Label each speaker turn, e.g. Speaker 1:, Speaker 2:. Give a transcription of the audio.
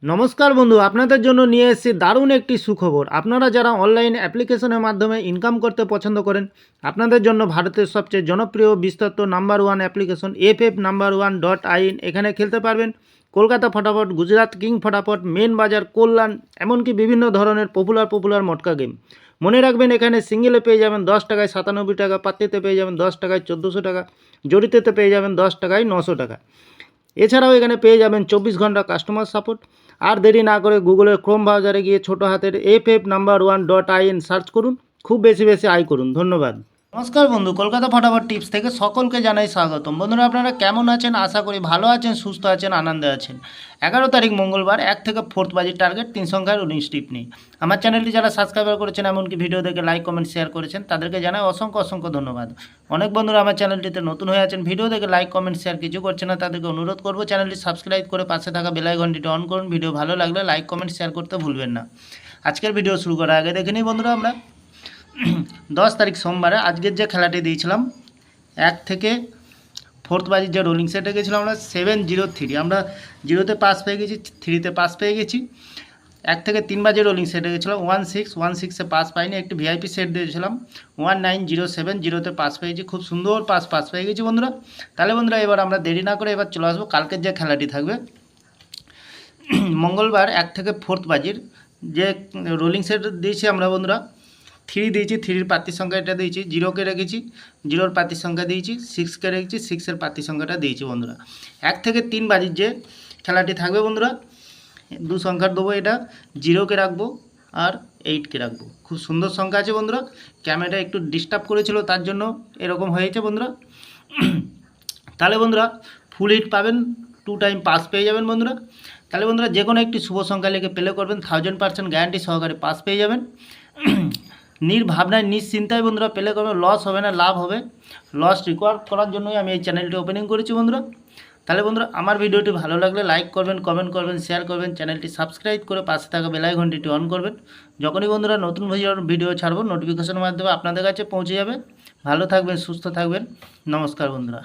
Speaker 1: নমস্কার বন্ধু, আপনাদের জন্য নিয়ে এসেছি দারুণ একটি সুখবর। আপনারা যারা অনলাইন অ্যাপ্লিকেশনের মাধ্যমে ইনকাম করতে পছন্দ করেন, আপনাদের জন্য ভারতের সবচেয়ে জনপ্রিয় বিস্তৃত নাম্বার ওয়ান অ্যাপ্লিকেশন FF1.in এখানে খেলতে পারবেন। কলকাতা ফটাফট, গুজরাট কিং ফটাফট, মেন বাজার, কল্যাণ, এমনকি বিভিন্ন ধরনের পপুলার মটকা গেম। মনে রাখবেন, এখানে সিঙ্গেলে পেয়ে যাবেন 10 টাকায় 97 টাকা, পাত্তিতে পেয়ে যাবেন 10 টাকায় 1400 টাকা, জড়িতেতে পেয়ে যাবেন 10 টাকায় 900 টাকা। এছাড়াও এখানে পেয়ে যাবেন 24 ঘন্টা কাস্টমার সাপোর্ট। আর দেরি না করে গুগলের ক্রোম ব্রাউজারে গিয়ে ছোটো হাতের FF1.in সার্চ করুন, খুব বেশি আয় করুন। ধন্যবাদ। নমস্কার বন্ধু, কলকাতা ফটাফট টিপস থেকে সকলকে জানাই স্বাগতম। বন্ধুরা, আপনারা কেমন আছেন? আশা করি ভালো আছেন, সুস্থ আছেন, আনন্দে আছেন। 11 তারিখ মঙ্গলবার 1 থেকে 4 বাজির টার্গেট 3 সংখ্যার 19 টিপ নেই। আমার চ্যানেলটি যারা সাবস্ক্রাইবার করেছেন, এমনকি ভিডিও দেখে লাইক কমেন্ট শেয়ার করেছেন, তাদেরকে জানাই অসংখ্য ধন্যবাদ। অনেক বন্ধুরা আমার চ্যানেলটিতে নতুন হয়ে আছেন, ভিডিও দেখে লাইক কমেন্ট শেয়ার কিছু করছেন না, তাদেরকে অনুরোধ করবো চ্যানেলটি সাবস্ক্রাইব করে পাশে থাকা বেল আইকনটি অন করুন। ভিডিও ভালো লাগলে লাইক কমেন্ট শেয়ার করতে ভুলবেন না। আজকের ভিডিও শুরু করার আগে দেখে নিই বন্ধুরা, আমরা 10 তারিখ সোমবারে আজকের যে খেলাটি দিয়েছিলাম 1 থেকে 4 বাজির যে রোলিং সেটে গেছিলাম আমরা 703, আমরা 0তে পাস পেয়ে গেছি, 3তে পাস পেয়ে গেছি। 1 থেকে 3 বাজির রোলিং সেটে গেছিলাম 1616-এ পাস পাইনি, একটি ভিআইপি সেট দিয়েছিলাম 1907, 0তে পাস পেয়েছি, খুব সুন্দর পাস পেয়ে গেছি বন্ধুরা। তাহলে বন্ধুরা, এবার আমরা দেরি না করে এবার চলে আসবো কালকের যে খেলাটি থাকবে মঙ্গলবার 1 থেকে 4 বাজির যে রোলিং সেট দিয়েছি আমরা বন্ধুরা। 3 দিয়েছি, 3-র প্রার্থীর সংখ্যা এটা দিয়েছি, 0কে রেখেছি, 0-র প্রার্থীর সংখ্যা দিয়েছি, 6কে রেখেছি, 6-এর প্রার্থীর সংখ্যাটা দিয়েছি বন্ধুরা। 1 থেকে 3 বাজির যে খেলাটি থাকবে বন্ধুরা, 2 সংখ্যার দেবো, এটা 0কে রাখবো আর 8কে রাখবো। খুব সুন্দর সংখ্যা আছে বন্ধুরা। ক্যামেরা একটু ডিস্টার্ব করেছিল, তার জন্য এরকম হয়েছে বন্ধুরা। তাহলে বন্ধুরা, ফুল হিট পাবেন, 2 টাইম পাস পেয়ে যাবেন বন্ধুরা। তাহলে বন্ধুরা, যে কোনো একটি শুভ সংখ্যা লিখে প্লে করবেন, 1000% গ্যারান্টি সহকারে পাস পেয়ে যাবেন। নির্ভাবনায় নিশ্চিন্তায় বন্ধুরা প্লে করবেন, লস হবে না, লাভ হবে। লস রিকভার করার জন্যই আমি এই চ্যানেলটি ওপেনিং করেছি বন্ধুরা। তাহলে বন্ধুরা, আমার ভিডিওটি ভালো লাগলে লাইক করবেন, কমেন্ট করবেন, শেয়ার করবেন, চ্যানেলটি সাবস্ক্রাইব করে পাশে থাকা বেল আইকনটি অন করবেন। যখনই বন্ধুরা নতুন ভিডিও ছাড়বো, নোটিফিকেশনের মাধ্যমে আপনাদের কাছে পৌঁছে যাবে। ভালো থাকবেন, সুস্থ থাকবেন। নমস্কার বন্ধুরা।